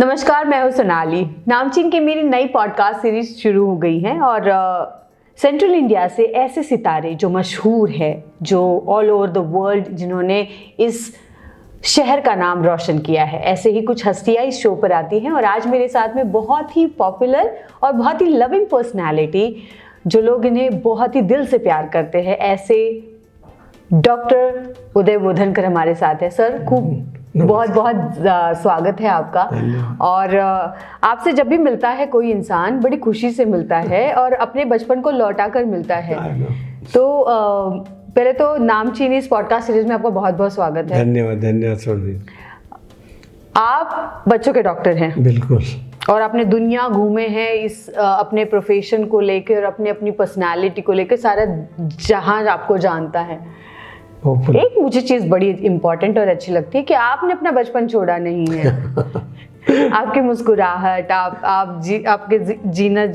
नमस्कार, मैं हूं सोनाली। नामचीन की मेरी नई पॉडकास्ट सीरीज शुरू हो गई है और सेंट्रल इंडिया से ऐसे सितारे जो मशहूर है, जो ऑल ओवर द वर्ल्ड जिन्होंने इस शहर का नाम रोशन किया है, ऐसे ही कुछ हस्तियां इस शो पर आती हैं। और आज मेरे साथ में बहुत ही पॉपुलर और बहुत ही लविंग पर्सनैलिटी, जो लोग इन्हें बहुत ही दिल से प्यार करते हैं, ऐसे डॉक्टर उदय बोधनकर हमारे साथ है। सर, खूब बहुत बहुत स्वागत है आपका। और आपसे जब भी मिलता है कोई इंसान बड़ी खुशी से मिलता है और अपने बचपन को लौटा कर मिलता है। तो पहले तो नामचीन इस पॉडकास्ट सीरीज में आपका बहुत बहुत स्वागत है। धन्यवाद सोनी। आप बच्चों के डॉक्टर हैं। बिल्कुल। और आपने दुनिया घूमे हैं इस अपने प्रोफेशन को लेकर, अपने अपनी पर्सनालिटी को लेकर, सारा जहां आपको जानता है। एक मुझे चीज बड़ी इम्पोर्टेंट और अच्छी लगती है कि आपने अपना बचपन छोड़ा नहीं है। आपकी मुस्कुराहट, आपके जीना,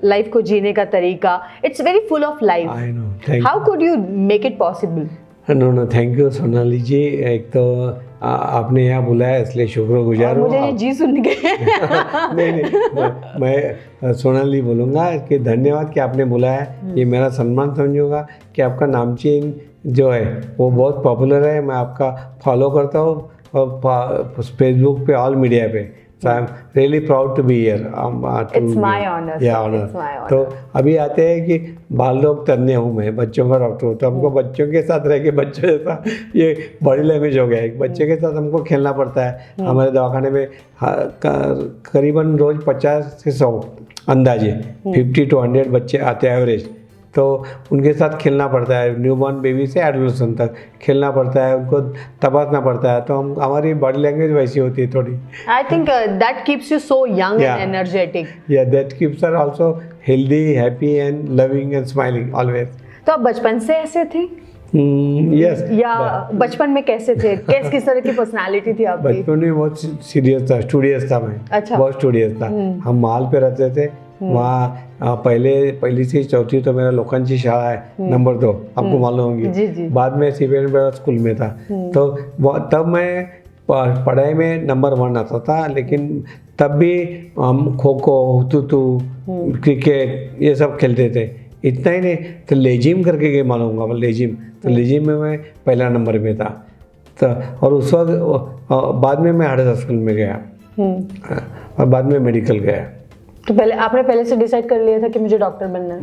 लाइफ को जीने का तरीका, it's very full of life. How could you make it possible? No, thank you Sonali ji. एक तो आपने यहाँ बुलाया इसलिए शुक्रगुजार हूँ। मुझे ये जी सुन के नहीं, मैं सोनाली बोलूँगा कि धन्यवाद कि आपने बुलाया। ये मेरा सम्मान समझूंगा कि आपका नामचीन जो है वो बहुत पॉपुलर है। मैं आपका फॉलो करता हूँ और फेसबुक पे, ऑल मीडिया पे। So I'm really proud to be here. It's my honor. Yeah, honor. It's my honor. तो अभी आते हैं कि बाल लोग तन्ने हूँ मैं, बच्चों का डॉक्टर हूँ, तो हमको बच्चों के साथ रह के बच्चों जैसा, ये बॉडी लैंग्वेज हो गया है। बच्चे के साथ हमको खेलना पड़ता है। हमारे दवाखाने में करीबन रोज 50 से 100 अंदाजे 50 to 100 बच्चे आते हैं एवरेज। तो उनके साथ खेलना पड़ता है, न्यूबॉर्न बेबी से एडोलेसेंट तक खेलना पड़ता है, उनको तपासना पड़ता है। तो हमारी बॉडी लैंग्वेज वैसी होती है थोड़ी। I think that keeps you so young and energetic. या that keeps our also healthy, happy and loving and smiling always. तो आप बचपन से ऐसे थे? यस। या बचपन में कैसे थे? किस तरह की पर्सनालिटी थी आपकी? बचपन में बहुत सीरियस था, स्टूडियस था मैं। अच्छा। बहुत स्टूडियस था। हम माल पे रहते थे। वहाँ पहली से चौथी तो मेरा लोकांची शाळा है, नंबर 2, आपको मालूम होगी। बाद में सीबीएसई स्कूल में था। तो तब मैं पढ़ाई में नंबर 1 आता था। लेकिन तब भी हम खो खो, हुतुतु, क्रिकेट ये सब खेलते थे। इतना ही नहीं तो लेजिम करके गेम मालूम होगा, लेजिम। तो लेजिम में मैं पहला नंबर में था। तो और उस वक्त बाद में मैं हार्डवेयर स्कूल में गया और बाद में मेडिकल गया। तो आपने पहले से डिसाइड कर लिया था कि मुझे डॉक्टर बनना है?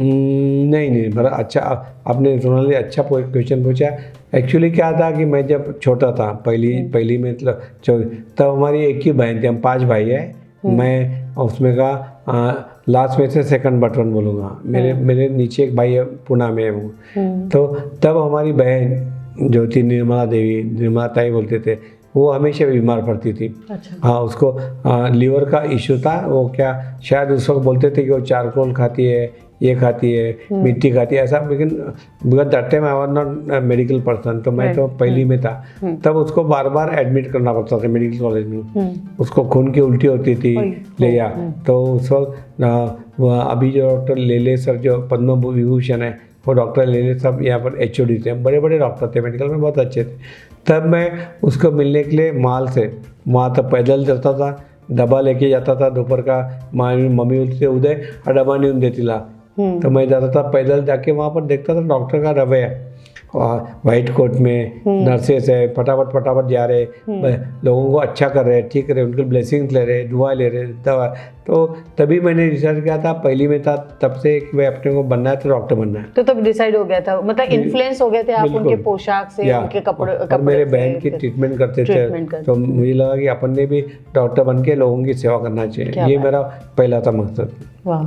नहीं, बड़ा अच्छा आपने सोनाली अच्छा क्वेश्चन पूछा। एक्चुअली क्या था कि मैं जब छोटा था, पहली में तब हमारी एक ही बहन थी, हम 5 भाई है। मैं उसमें का लास्ट में से सेकंड बटन बोलूँगा। मेरे नीचे एक भाई है, पुणे में है वो। तो तब हमारी बहन जो थी निर्मला ताई बोलते थे, वो हमेशा बीमार पड़ती थी। अच्छा। हाँ, उसको लीवर का इशू था। वो क्या शायद उस वक्त बोलते थे कि वो चारकोल खाती है, ये खाती है, मिट्टी खाती है, ऐसा। लेकिन because that time I was not medical person, तो मैं तो पहली में था। तब उसको बार बार एडमिट करना पड़ता था मेडिकल कॉलेज में। उसको खून की उल्टी होती थी ले जा। तो उस वक्त अभी जो डॉक्टर लेले सर जो पद्म विभूषण है, वो डॉक्टर लेले सब यहाँ पर HOD थे, बड़े बड़े डॉक्टर थे, मेडिकल में बहुत अच्छे थे। तब मैं उसको मिलने के लिए माल से वहाँ तक पैदल चलता था, डब्बा लेके जाता था दोपहर का। मम्मी बोलती थी उदय डब्बा नहीं देती ला। तो मैं जाता था पैदल, जाके वहाँ पर देखता था डॉक्टर का रवैया, वाइट कोट में नर्सेस है, फटाफट जा रहे, लोगों को अच्छा कर रहे, ठीक कर रहे, उनके ब्लेसिंग्स ले रहे, दुआ ले रहे, दवा। तो तभी मैंने डिसाइड किया था, पहली में था तब से कि मैं अपने को बनना है तो डॉक्टर बनना है। तो तब डिसाइड हो गया था, मतलब इन्फ्लुएंस हो गए थे आप उनके पोशाक से, उनके कपड़े मेरे बहन की ट्रीटमेंट करते थे। तो मुझे लगा कि अपन ने भी डॉक्टर बन के लोगों की सेवा करना चाहिए। ये मेरा पहला था मकसद। वाह।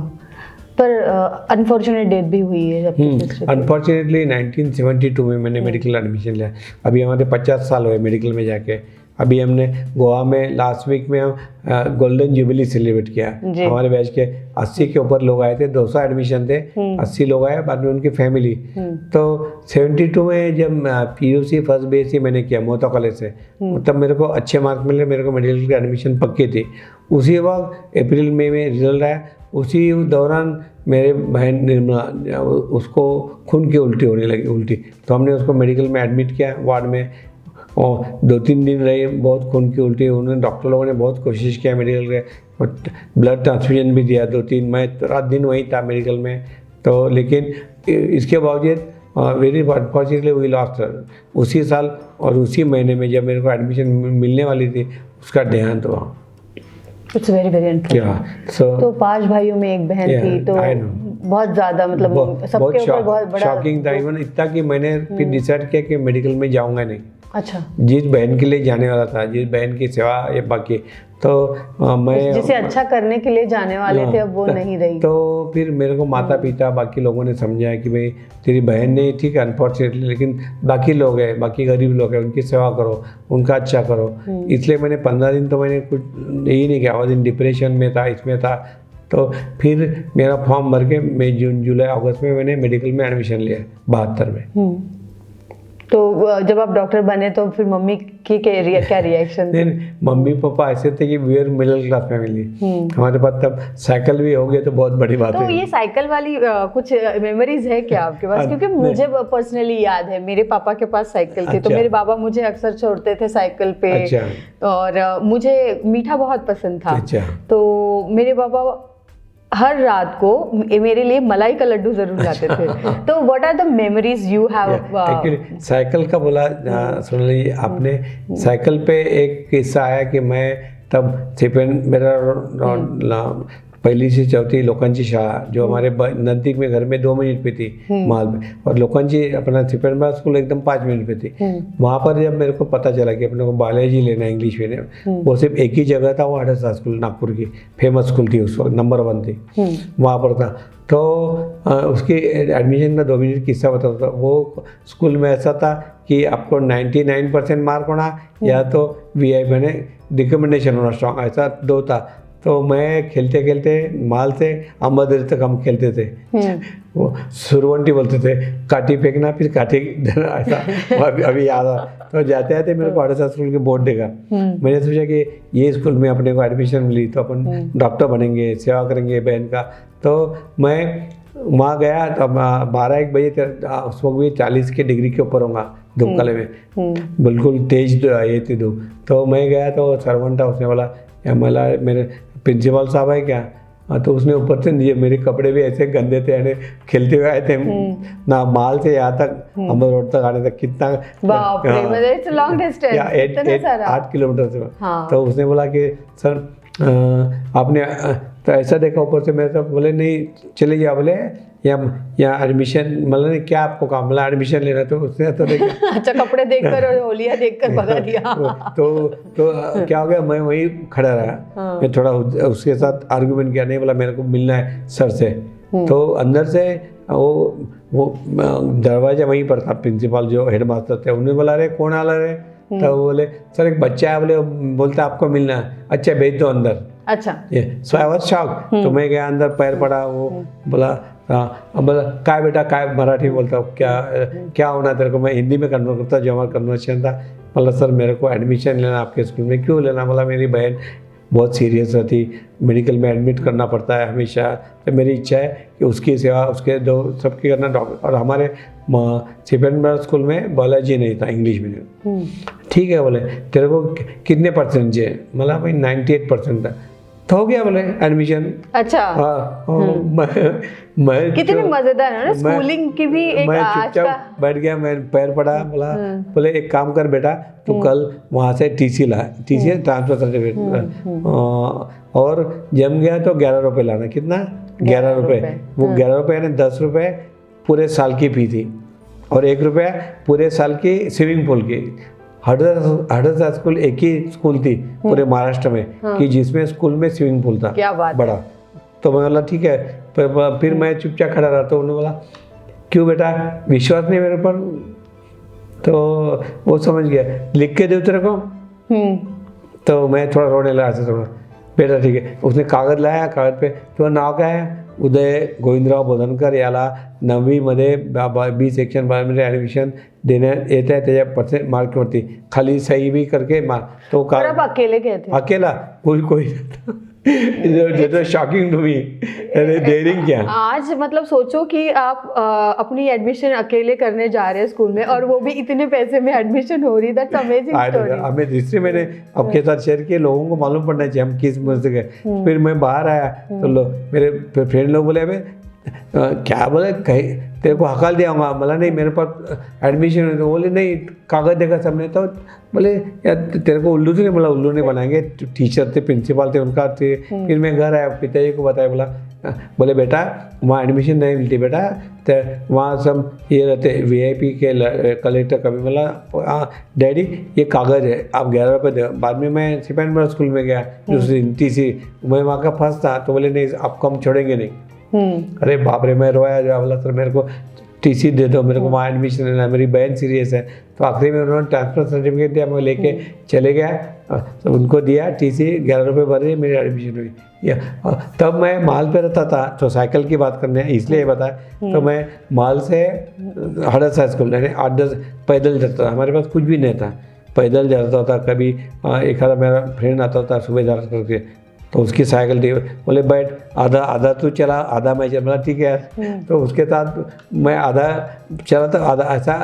पर अनफॉर्चुनेट डेथ भी हुई है अनफॉर्चुनेटली 1972 में मैंने मेडिकल एडमिशन लिया। अभी हमारे 50 साल हुए मेडिकल में जाके। अभी हमने गोवा में लास्ट वीक में हम गोल्डन जुबली सेलिब्रेट किया। हमारे बैच के 80 के ऊपर लोग आए थे, 200 एडमिशन थे, 80 लोग आए, बाद में उनकी फैमिली। तो 72 में जब PUC फर्स्ट BSc मैंने किया मोहता कॉलेज से, तब मेरे को अच्छे मार्क्स मिले, मेरे को मेडिकल की एडमिशन पक्की थी। उसी वक्त अप्रैल मई में रिजल्ट आया। उसी दौरान मेरे बहन निर्मला, उसको खून की उल्टी होने लगी, तो हमने उसको मेडिकल में एडमिट किया वार्ड में। और 2-3 दिन रही, बहुत खून की उल्टी, उन्होंने डॉक्टर लोगों ने बहुत कोशिश किया मेडिकल के, और ब्लड ट्रांसफ्यूजन भी दिया 2-3, मैं रात दिन वहीं था मेडिकल में। तो लेकिन इसके बावजूद very unfortunately we lost her. उसी साल और उसी महीने में जब मेरे को एडमिशन मिलने वाली थी, उसका देहांत हुआ। It's very very unfortunate. तो 5 भाइयों में एक बहन थी, तो बहुत ज़्यादा मतलब सबके ऊपर बहुत बड़ा शॉकिंग था। इवन इतना कि मैंने फिर डिसाइड किया कि मेडिकल में जाऊंगा नहीं। अच्छा। जिस बहन के लिए जाने वाला था, जिस बहन की सेवा ये बाकी, तो मैं जिसे अच्छा करने के लिए जाने वाले थे, अब वो नहीं रही। तो फिर मेरे को माता पिता बाकी लोगों ने समझाया कि भाई तेरी बहन ने, ठीक है अनफॉर्चुनेटली, लेकिन बाकी लोग हैं, बाकी गरीब लोग हैं, उनकी सेवा करो, उनका अच्छा करो। इसलिए मैंने 15 दिन तो मैंने कुछ यही नहीं किया, और डिप्रेशन में था, इसमें था। तो फिर मेरा फॉर्म भर के मई जून जुलाई अगस्त में मैंने मेडिकल में एडमिशन लिया 72 में। तो जब आप डॉक्टर बने तो फिर मम्मी की क्या रिएक्शन थे? मम्मी पापा ऐसे थे कि we are middle class family, हमारे पास तब साइकिल भी हो गए तो बहुत बड़ी बात है। तो ये साइकिल वाली कुछ मेमोरीज है क्या आपके पास? क्योंकि मुझे पर्सनली याद है, मेरे पापा के पास साइकिल थी। तो मेरे बाबा मुझे अक्सर छोड़ते थे साइकिल पे। और मुझे मीठा बहुत पसंद था। तो मेरे पापा हर रात को मेरे लिए मलाई का लड्डू जरूर लाते थे। तो what are the memories you have? Actually cycle का बोला, सुन लीजिए आपने, साइकिल पे एक किस्सा आया कि मैं तब सिपेन मेरा पहिली से चौथी लोकांची शाळा जो हमारे नज़दीक में घर में 2 मिनट पे थी माल में, और लोकांची अपना सिपेन स्कूल एकदम 5 मिनट पे थी। वहाँ पर जब मेरे को पता चला कि अपने को बायोलॉजी लेना है इंग्लिश मीडियम, वो सिर्फ एक ही जगह था, वो हडसा स्कूल नागपुर की फेमस स्कूल थी, उस वक्त नंबर 1 थी, वहाँ पर था। तो उसकी एडमिशन का 2 मिनट किस्सा बताता था। वो स्कूल में ऐसा था कि आपको 99% मार्क होना या तो VI बने रिकमेंडेशन होना स्ट्रॉन्ग, ऐसा 2 था। तो मैं खेलते खेलते माल से अम्बादेर तक हम खेलते थे। वो सुरवंटी बोलते थे, काठी फेंकना फिर काठी ऐसा अभी याद आ। तो जाते आते मेरे को हडसा स्कूल के बोर्ड देखा, मैंने सोचा कि ये स्कूल में अपने को एडमिशन मिली तो अपन डॉक्टर बनेंगे, सेवा करेंगे बहन का। तो मैं वहाँ गया तो 12-1 बजे उस वक्त भी 40 के डिग्री के ऊपर होगा धूप काले में, बिल्कुल तेज ये थी धूप। तो मैं गया तो सर्वेंट था, उसने बोला मला मेरे प्रिंसिपल साहब है क्या? तो उसने ऊपर से दिए, मेरे कपड़े भी ऐसे गंदे थे, यानी खेलते हुए आए थे ना, माल से यहाँ तक अम्बर रोड तक आने तक कितना 8 किलोमीटर से। तो उसने बोला कि सर आपने तो ऐसा देखा ऊपर से, मेरे तो बोले नहीं चले जाओ, बोले या एडमिशन, मतलब क्या आपको काम, मतलब एडमिशन लेना। तो उसने तो देखा अच्छा कपड़े देखकर और होलिया देखकर भगा दिया। तो क्या हो गया, मैं वहीं खड़ा रहा। मैं थोड़ा उसके साथ आर्गुमेंट किया, नहीं बोला मेरे को मिलना है सर से। तो अंदर से वो दरवाजा वहीं पर था, प्रिंसिपल जो हेड मास्टर थे, उन्होंने बोला अरे कौन आ रहा है? तो बोले सर एक बच्चा है, बोले बोलता आपको मिलना है, अच्छा भेज दो अंदर। अच्छा ये सो आई वाज शॉक। तो मैं गया अंदर, पैर पड़ा, वो बोला बोला काय बेटा काय, मराठी में बोलता क्या होना तेरे को? मैं हिंदी में कन्वर्ट करता, जो हमारा कन्वर्सेशन था। बोला सर मेरे को एडमिशन लेना आपके स्कूल में। क्यों लेना? बोला मेरी बहन बहुत सीरियस रहती, मेडिकल में एडमिट करना पड़ता है हमेशा, तो मेरी इच्छा है कि उसकी सेवा उसके दो सबकी करना डॉक्टर। और हमारे सिपेन स्कूल में बायोलॉजी नहीं था, इंग्लिश मीडियम। ठीक है, बोले तेरे को कितने परसेंट चाहिए? मतलब भाई 98% था। तो हो गया बोले एडमिशन। अच्छा। हाँ, मैं कितने मजेदार है ना स्कूलिंग की भी एक। मैं आज का बैठ गया, मैं पैर पड़ा, बोला बोले एक काम कर बेटा, तू कल वहाँ से TC ला, TC ट्रांसफर सर्टिफिकेट। और जम गया तो 11 रुपये लाना। कितना? 11 रुपये। वो 11 रुपये यानी 10 रुपये पूरे साल की फी थी, और 1 रुपया पूरे साल की स्विमिंग पूल की। हडसा स्कूल एक ही स्कूल थी पूरे महाराष्ट्र में कि जिसमें स्कूल में स्विमिंग पूल था। क्या बात बड़ा। तो मैं बोला ठीक है, फिर मैं चुपचाप खड़ा रहा। तो उन्होंने बोला क्यों बेटा, विश्वास नहीं मेरे पर? तो वो समझ गया, लिख के दे तेरे को। तो मैं थोड़ा रोने लगा था थोड़ा। बेटा ठीक है। उसने कागद लाया, कागद पे तो नाव काय आहे? उदय गोविंदराव बोधनकर याला 9वी मध्ये B सेक्शन मध्ये ॲडमिशन देण्यात येत आहे, त्याच्या % मार्कवरती खाली सही भी करके मार। तो आप अकेले गए थे? अकेला, कोई That was shocking to me. अरे daring क्या? आज मतलब सोचो कि आप अपनी एडमिशन अकेले करने जा रहे हैं स्कूल में और वो भी इतने पैसे में एडमिशन हो रही, दैट्स अमेजिंग स्टोरी। हमें दूसरे मैंने आपके साथ शेयर किए, लोगों को मालूम पड़ना चाहिए हम किस मस्जिद गए। फिर मैं बाहर आया तो मेरे फ्रेंड लोग बोले अबे क्या बोले कहीं तेरे को हकाल दिया होगा, बोला नहीं मेरे पास एडमिशन है। तो बोले नहीं कागज़ देखा सबने, तो बोले यार तेरे को उल्लू तो नहीं, बोला उल्लू नहीं बनाएंगे, टीचर थे प्रिंसिपल थे उनका थे। फिर मैं घर आया पिताजी को बताया, बोले बेटा वहाँ एडमिशन नहीं मिलती बेटा, तो वहाँ सब ये रहते VIP के कलेक्टर कभी। बोला हाँ डैडी ये कागज़ है आप 11 रुपये दे। बाद में मैं सिपाही स्कूल में गया दूसरी TC, मैं वहाँ का फर्स्ट था, तो बोले नहीं आपको हम छोड़ेंगे नहीं। अरे बाप रे मैं रोया जो, बोला सर मेरे को TC दे दो, मेरे को वहाँ एडमिशन लेना है, मेरी बहन सीरियस है। तो आखिरी में उन्होंने ट्रांसफर सर्टिफिकेट दिया, मैं लेके चले गया, तो उनको दिया TC, 11 रुपये भरे, मेरी एडमिशन हुई। या तब मैं माल पे रहता था, तो साइकिल की बात करने इसलिए बताया, तो मैं माल से हड़स स्कूल यानी 8-10 पैदल जाता था, हमारे पास कुछ भी नहीं था, पैदल जाता था। कभी एक आधा मेरा फ्रेंड आता था सुबेदार करके, तो उसकी साइकिल दी, बोले बैठ आधा तू चला आधा मैं चला, बोला ठीक है यार। तो उसके साथ मैं आधा चला था आधा ऐसा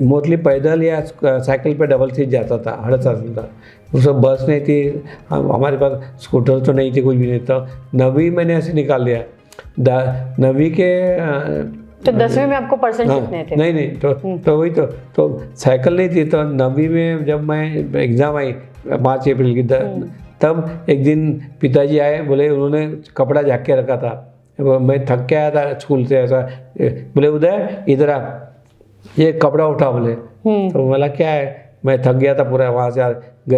मोस्टली पैदल या साइकिल पे डबल सीट जाता था, हड़सा था। उसमें बस नहीं थी, हमारे पास स्कूटर तो नहीं थी, कुछ भी नहीं था। 9वीं मैंने ऐसे निकाल लिया, 9वीं के तो 10वीं में आपको परसेंट कितने थे? नहीं तो वही तो साइकिल नहीं थी। तो 9वीं में जब मैं एग्ज़ाम आई मार्च अप्रैल की, तब एक दिन पिताजी आए, बोले उन्होंने कपड़ा झाँक के रखा था, मैं थक के आया था स्कूल से, ऐसा बोले उदय इधर आ ये कपड़ा उठा, बोले। तो बोला क्या है, मैं थक गया था पूरा वहाँ से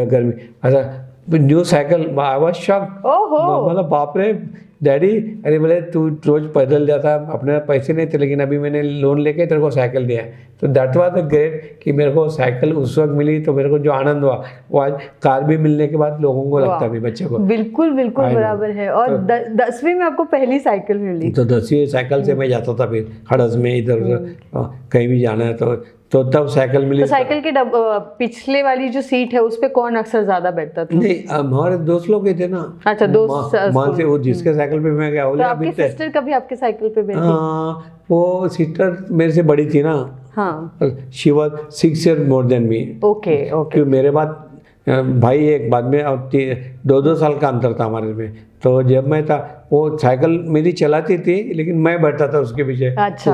गर्मी, ऐसा new cycle. I was shocked, मतलब बाप रे डैडी। अरे बोले तू रोज पैदल जाता, अपने पैसे नहीं थे, लेकिन अभी मैंने लोन लेके तेरे को साइकिल दिया। तो दैट वाज द ग्रेट कि मेरे को साइकिल उस वक्त मिली, तो मेरे को जो आनंद हुआ वो आज कार भी मिलने के बाद लोगों को लगता नहीं, बच्चे को। बिल्कुल बराबर है। और 10वीं में आपको पहली साइकिल मिली? तो 10वीं साइकिल से मैं जाता था, फिर हड़स में इधर उधर कहीं भी जाना है तो तब साइकिल मिली। तो साइकिल के पिछले वाली जो सीट है उस पे कौन अक्सर ज्यादा बैठता था? नहीं हमारे दोस्त लोग ही थे ना। अच्छा दोस्त मां से वो जिसके साइकिल पे मैं गया, तो आपकी सिस्टर कभी आपके साइकिल पे बैठी? वो सिस्टर मेरे से बड़ी थी ना। हाँ, she was 6 years more than me। Okay क्योंकि मेरे बाद भाई एक बाद में 2 साल का अंतर था हमारे में। तो जब मैं था वो साइकिल मेरी चलाती थी, लेकिन मैं बैठा था उसके पीछे। अच्छा।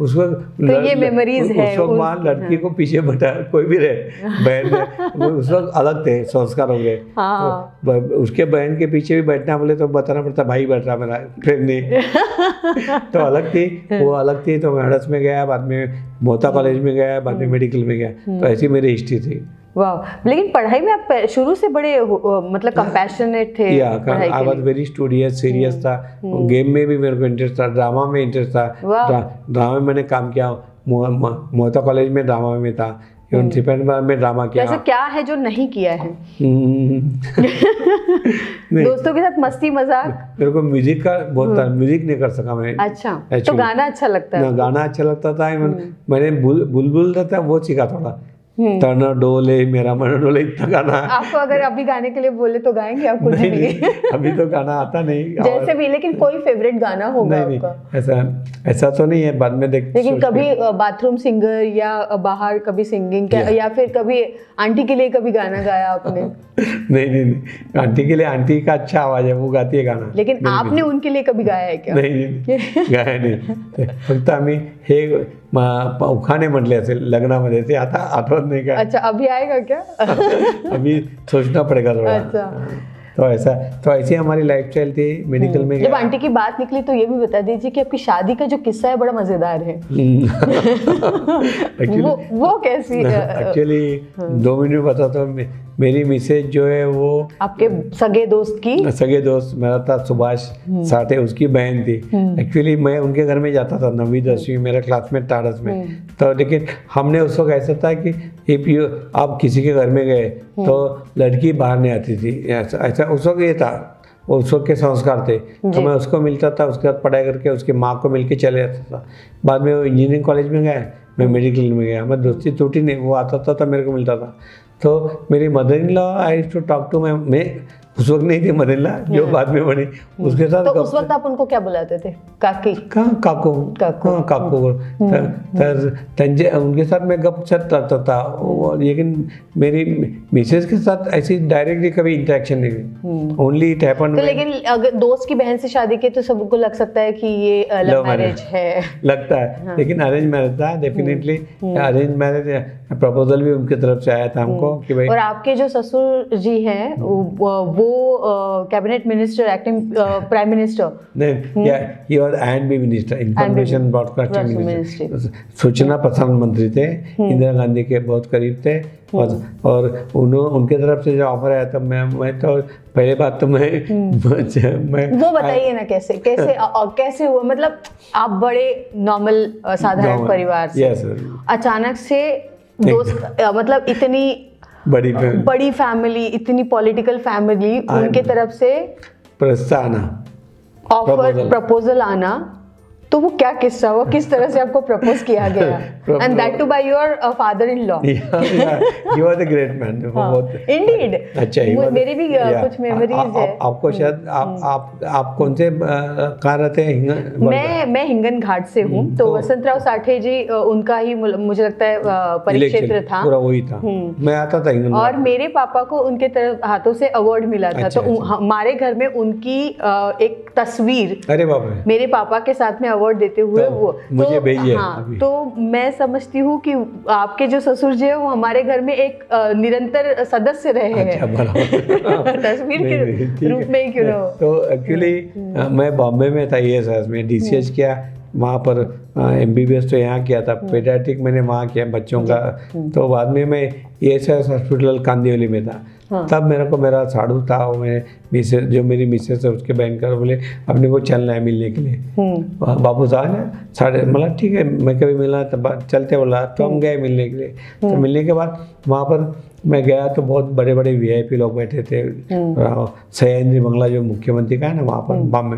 उस वक्त तो ये मेमोरीज है। उस वक्त वहाँ लड़की को पीछे बैठा कोई भी रहे, बहन उस वक्त अलग थे संस्कार हो गए। हाँ। तो उसके बहन के पीछे भी बैठना बोले तो बताना पड़ता भाई बैठ रहा मेरा फ्रेंड नहीं। तो अलग थी, वो अलग थी। तो मैं हड़स में गया, बाद में मोहता कॉलेज में गया, बाद में मेडिकल में गया। तो ऐसी मेरी हिस्ट्री थी। वाह, लेकिन पढ़ाई में आप शुरू से बड़े मतलब कंपैशनेट थे? I was very studious, serious था। गेम में भी मेरे को इंटरेस्ट था, ड्रामा में इंटरेस्ट था। ड्रामा में मैंने काम किया, मोहता कॉलेज में ड्रामा में था, में ड्रामा किया। ऐसा क्या है जो नहीं किया है? दोस्तों के साथ मस्ती मजाक? मेरे को म्यूजिक का बहुत था, म्यूजिक नहीं कर सका मैं। अच्छा, तो गाना अच्छा लगता है? गाना अच्छा लगता था। मैंने बुलबुल था वो सीखा थोड़ा, तना डोले मेरा मन डोले, इतना गाना। आपको अगर अभी गाने के लिए बोले तो गाएंगे आप? कुछ नहीं अभी तो गाना आता नहीं जैसे भी, लेकिन कोई फेवरेट गाना होगा आपका? ऐसा तो नहीं है, बाद में देख। लेकिन कभी बाथरूम सिंगर या बाहर कभी सिंगिंग या फिर कभी आंटी के लिए कभी गाना गाया आपने? नहीं, आंटी के लिए, आंटी का अच्छा आवाज है, वो गाती है गाना। लेकिन आपने उनके लिए कभी गाया है क्या? नहीं गाया नहीं। फक्त आम्ही हे उखाणे म्हटले असेल लग्नामध्ये, ते आता आठवत नहीं का। अच्छा, अभी आएगा क्या? अभी सोचना पड़ेगा थोड़ा। अच्छा, तो ऐसी हमारी लाइफस्टाइल थी। मेडिकल में जब आंटी की बात निकली तो ये भी बता दीजिए कि आपकी शादी का जो किस्सा है बड़ा मजेदार है। वो कैसी? एक्चुअली 2 मिनट बताता हूँ। मेरी मिसेज जो है वो आपके सगे दोस्त मेरा था सुभाष साठे, उसकी बहन थी। एक्चुअली मैं उनके घर में जाता था 9वीं 10वीं, मेरा क्लासमेट था हड़स में। तो लेकिन हमने उस वक्त ऐसा था कि आप किसी के घर में गए तो लड़की बाहर नहीं आती थी, ऐसा उस वक्त ये था, उस वक्त के संस्कार थे। तो मैं उसको मिलता था, उसके बाद पढ़ाई करके उसकी माँ को मिल के चले जाता था। बाद में वो इंजीनियरिंग कॉलेज में गया, मैं मेडिकल में गया। मैं दोस्ती टूटी नहीं, वो आता था तो मेरे को मिलता था। तो मेरी mother in law I to talk to मैं उस वक्त नहीं थी मदनला, जो बाद में बनी, उसके साथ तो उस वक्त आप उनको क्या बुलाते थे? काकी? काको, काको। हाँ काको। उनके साथ मैं गपशप करता था, लेकिन मेरी मिसेज के साथ ऐसी डायरेक्टली कभी इंटरेक्शन नहीं हुई, ओनली इट हैपेंड। तो लेकिन अगर दोस्त की बहन से शादी की तो सबको लग सकता है कि ये लव मैरिज है, लगता है। लेकिन अरेंज मैरिज था डेफिनेटली। अरेंज मैरिज प्रपोजल भी उनकी तरफ से आया था हमको कि भाई। और आपके जो ससुर जी हैं वो cabinet minister, acting prime minister नहीं, he was and minister, information broadcasting minister, सूचना प्रसारण मंत्री थे, इंदिरा गांधी के बहुत करीब थे। और उनके तरफ से जो ऑफर आया था, मैं तो पहले बात तो मैं वो बताइए ना कैसे हुआ? मतलब आप बड़े नॉर्मल साधारण परिवार से अचानक से दोस्त, मतलब इतनी बड़ी फैमिली, इतनी पॉलिटिकल फैमिली, उनके तरफ से प्रपोजल आना, तो वो क्या किस्सा हुआ? किस तरह से आपको प्रपोज किया गया? And that too by your father in law. He was a great man. Indeed. अच्छा, मेरी भी कुछ मेमोरीज है। आपको शायद आप कौन से कहाँ रहते हैं? मैं हिंगन घाट से हूँ, तो वसंतराव साठे जी उनका ही मुझे लगता है परिक्षेत्र था, पूरा वही था। मैं आता था हिंगन, और मेरे पापा को उनके तरफ हाथों से अवार्ड मिला था। तो हमारे घर में उनकी एक तस्वीर, अरे बाप रे, मेरे पापा के साथ में अवार्ड देते हुए वो मुझे भेजिए। हाँ, तो मैं समझती हूँ कि आपके जो ससुर जी है वो हमारे घर में एक निरंतर सदस्य रहे हैं। तस्वीर के रूप में ही क्यों ना हो। तो एक्चुअली मैं बॉम्बे में था, ESS में DCH किया, वहाँ पर MBBS तो यहाँ किया था, पेडियाट्रिक मैंने वहाँ किया बच्चों का। तो बाद में मैं ESS हॉस्पिटल कांदिवली में था। तब मेरा साड़ू था, वो मेरी मिसेस है उसके बहन का, बोले अपने को चलना है मिलने के लिए। बापू साहब ने साढ़े मतलब ठीक है, मैं कभी मिलना तब चलते, बोला तो हम गए मिलने के लिए। तो मिलने के बाद वहाँ पर मैं गया तो बहुत बड़े बड़े VIP लोग बैठे थे। सयाजी बंगला जो मुख्यमंत्री का है ना वहाँ पर बॉम्बे,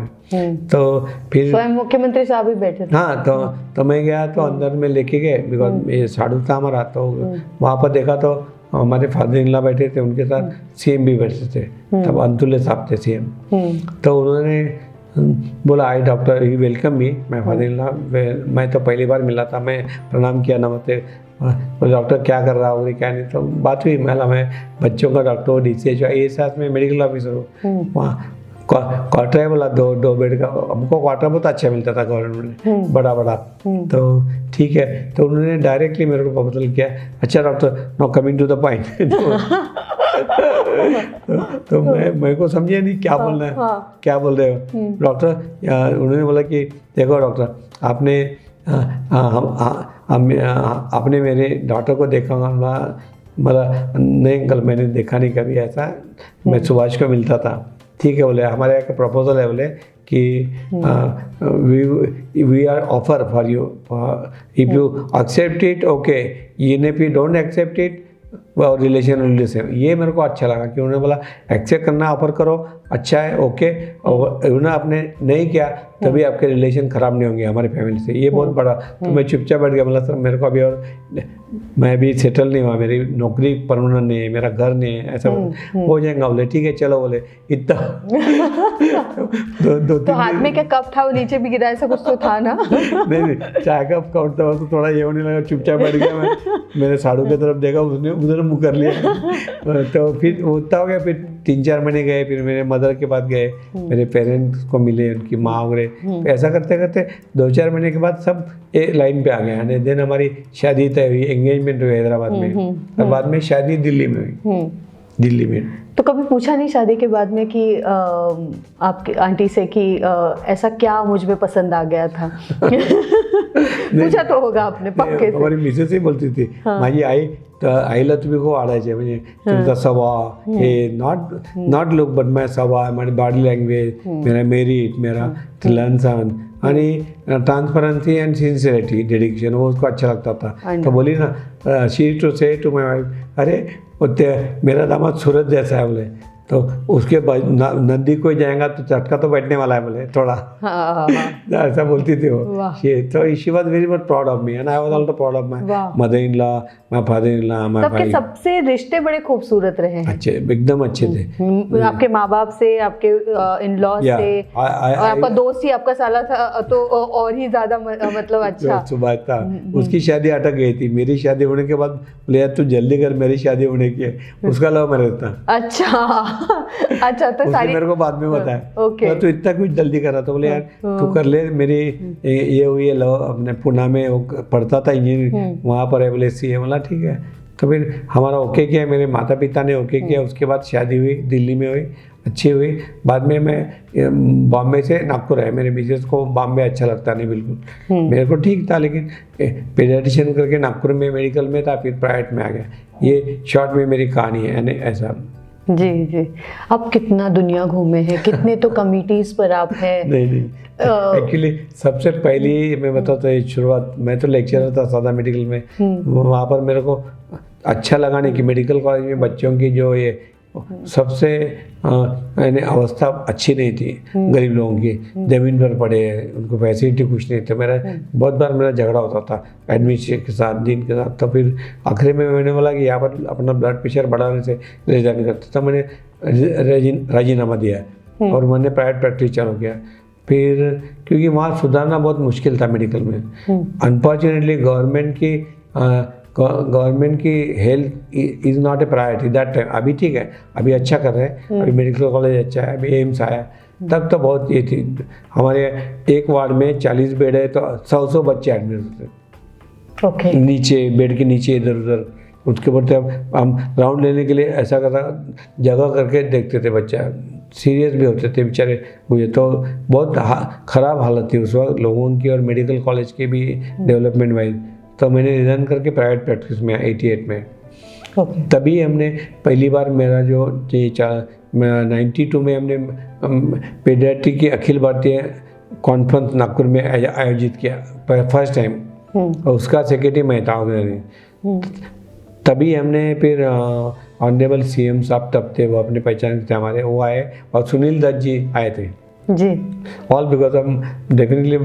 तो फिर स्वयं मुख्यमंत्री साहब भी बैठे थे। हाँ, तो मैं गया तो अंदर में लेके गए, बिकॉज ये साड़ू था हमारा। तो वहाँ पर देखा तो हमारे फादर इन लॉ बैठे थे, उनके साथ CM भी बैठे थे, तब अंतुल्य साहब थे CM। तो उन्होंने बोला आई डॉक्टर, ही वेलकम मी, मैं फादर इन लॉ, मैं तो पहली बार मिला था, मैं प्रणाम किया, नमस्ते। बोले डॉक्टर क्या कर रहा हो, क्या नहीं। तो बात हुई, मैं बच्चों का डॉक्टर DCH ये साथ में मेडिकल ऑफिसर हूँ। वहाँ क्वार्टर है, बोला दो बेड का, हमको क्वार्टर बहुत अच्छा मिलता था गवर्नमेंट में, बड़ा बड़ा। तो ठीक है, तो उन्होंने डायरेक्टली मेरे को प्रपोजल किया, अच्छा doctor no coming to the point. तो मैं को समझे नहीं क्या बोलना है, क्या बोल रहे हो डॉक्टर। उन्होंने बोला कि देखो डॉक्टर, आपने मेरे डॉक्टर को देखा होगा, मतलब नहीं अंकल मैंने देखा नहीं कभी ऐसा, मैं सुभाष को मिलता था। ठीक है, बोले हमारे यहाँ का प्रपोजल है, बोले कि we are offer for you, if you accept it okay, if you don't accept it और रिलेशन। ये मेरे को अच्छा लगा कि उन्होंने बोला एक्सेप्ट करना, ऑफर करो, अच्छा है ओके, और उन्होंने आपने नहीं किया तभी आपके रिलेशन ख़राब नहीं होंगे हमारी फैमिली से, ये बहुत बड़ा। तो मैं चुपचाप बैठ गया, मतलब सर मेरे को अभी और मैं भी सेटल नहीं हुआ, मेरी नौकरी परमानेंट नहीं है, मेरा घर नहीं है, ऐसा हो जाएगा। बोले ठीक है चलो, बोले इतना तो हाथ में क्या कप था, वो नीचे भी गिरा, ऐसा कुछ तो था ना? नहीं, चाय का कप था, तो थोड़ा ये होने लगा, चुपचाप बैठ गया मैं। मेरे साड़ू की तरफ देखा, उसने उधर मुँह कर लिया। तो फिर होता हो गया, फिर 3-4 महीने गए, फिर मेरे मदर के पास गए, मेरे पेरेंट्स को मिले, उनकी माँ वगैरह। ऐसा करते करते 2-4 महीने के बाद सब एक लाइन पे आ गए। देन हमारी शादी तय हुई, एंगेजमेंट हुई हैदराबाद में, और बाद में शादी दिल्ली में हुई, दिल्ली में। तो कभी पूछा नहीं शादी के बाद में कि आपकी आंटी से कि ऐसा क्या मुझ में पसंद आ गया था? पूछा तो होगा आपने पक्के से। हमारी मिसेस ही बोलती थी, माझी आई आईला तुम्ही खूप आवडायचे, म्हणजे तुमचा स्वभाव, हे नॉट लुक बट माय स्वभाव, माझी बॉडी लँग्वेज, मेरा मेरिट, मेरा लर्न आणि ट्रांसपेरेंसी एंड सिंसियरिटी, डेडिकेशन, वो उसको अच्छा लगता था। तो बोली ना, शी टू से टू माय वाइफ, अरे मेरा दामाद सूरज जैसा है, बोले तो उसके नंदी कोई जाएगा तो चटका तो बैठने वाला है बोले थोड़ा। हाँ, ऐसा बोलती थी वो। वाह। तो she was very much proud of me and I was also proud of my वाह। Mother in law, my father in law, my सबके भाई। सबसे रिश्ते बड़े खूबसूरत रहे हैं। अच्छे, एकदम अच्छे थे। आपके माँ बाप से, आपके इन लॉ Yeah, से, और आपका दोस्त ही आपका साला था तो और ही ज्यादा मतलब अच्छा। सुबह था। उसकी शादी अटक गई थी, मेरी शादी होने के बाद बोले यार तू जल्दी कर, मेरी शादी होने की है। उसका लव मैरिज था। अच्छा तो उसने सारी मेरे को बाद में बताया। ओके। तो इतना कुछ जल्दी कर रहा था, बोले यार तू कर ले, मेरी ये हुई है लव, अपने पुणे में वो पढ़ता था इंजीनियरिंग, वहाँ पर है बोले सीए। बोला ठीक है। तो फिर हमारा ओके किया, मेरे माता पिता ने ओके किया। उसके बाद शादी हुई, दिल्ली में हुई, अच्छी हुई। बाद में मैं बॉम्बे से नागपुर आया। मेरे मिसेस को बॉम्बे अच्छा लगता नहीं बिल्कुल, मेरे को ठीक था, लेकिन पीडियाट्रिशियन करके नागपुर में मेडिकल में था, फिर प्राइवेट में आ गया। ये शॉर्ट में मेरी कहानी है, यानी ऐसा। जी जी। आप कितना दुनिया घूमे हैं, कितने तो कमिटीज पर आप हैं। नहीं एक्चुअली सबसे पहली मैं बताता हूँ शुरुआत, मैं तो लेक्चरर था सादा मेडिकल में। वहाँ पर मेरे को अच्छा लगा नहीं कि मेडिकल कॉलेज में बच्चों की जो ये सबसे यानी अवस्था अच्छी नहीं थी। गरीब लोगों की जमीन पर पड़े हैं, उनको फैसिलिटी कुछ नहीं थे। मेरा बहुत बार मेरा झगड़ा होता था एडमिनिस्ट्रेशन के साथ, डीन के साथ। तो फिर आखिरी में मैंने बोला कि यहाँ पर अपना ब्लड प्रेशर बढ़ाने से रिजाइन करता था। मैंने राजीनामा दिया और मैंने प्राइवेट प्रैक्टिस चालू किया। फिर क्योंकि वहाँ सुधारना बहुत मुश्किल था मेडिकल में। अनफॉर्चुनेटली गवर्नमेंट की health is not a priority that time. अभी ठीक है, अभी अच्छा कर रहे हैं, अभी मेडिकल कॉलेज अच्छा है, अभी एम्स आया। तब तो बहुत ये थी, हमारे एक वार्ड में 40 बेड है तो 100 बच्चे एडमिट होते। ओके। नीचे बेड के नीचे इधर उधर, उसके ऊपर हम राउंड लेने के लिए ऐसा करता जगह करके देखते थे। बच्चा सीरियस भी होते थे बेचारे। मुझे तो बहुत ख़राब हालत थी उस वक्त लोगों की और मेडिकल कॉलेज के भी डेवलपमेंट वाइज। तो मैंने रिजाइन करके प्राइवेट प्रैक्टिस में 88 में। ओके। तभी हमने पहली बार मेरा जो 92 में हमने पीडियाट्रिक की अखिल भारतीय कॉन्फ्रेंस नागपुर में आयोजित किया फर्स्ट टाइम, और उसका सेक्रेटरी मैं था। तभी हमने फिर ऑनरेबल सीएम साहब तब थे, वो अपने पहचान थे हमारे, वो आए, और सुनील दत्त जी आए थे जी। ऑल बिकॉज हम definitely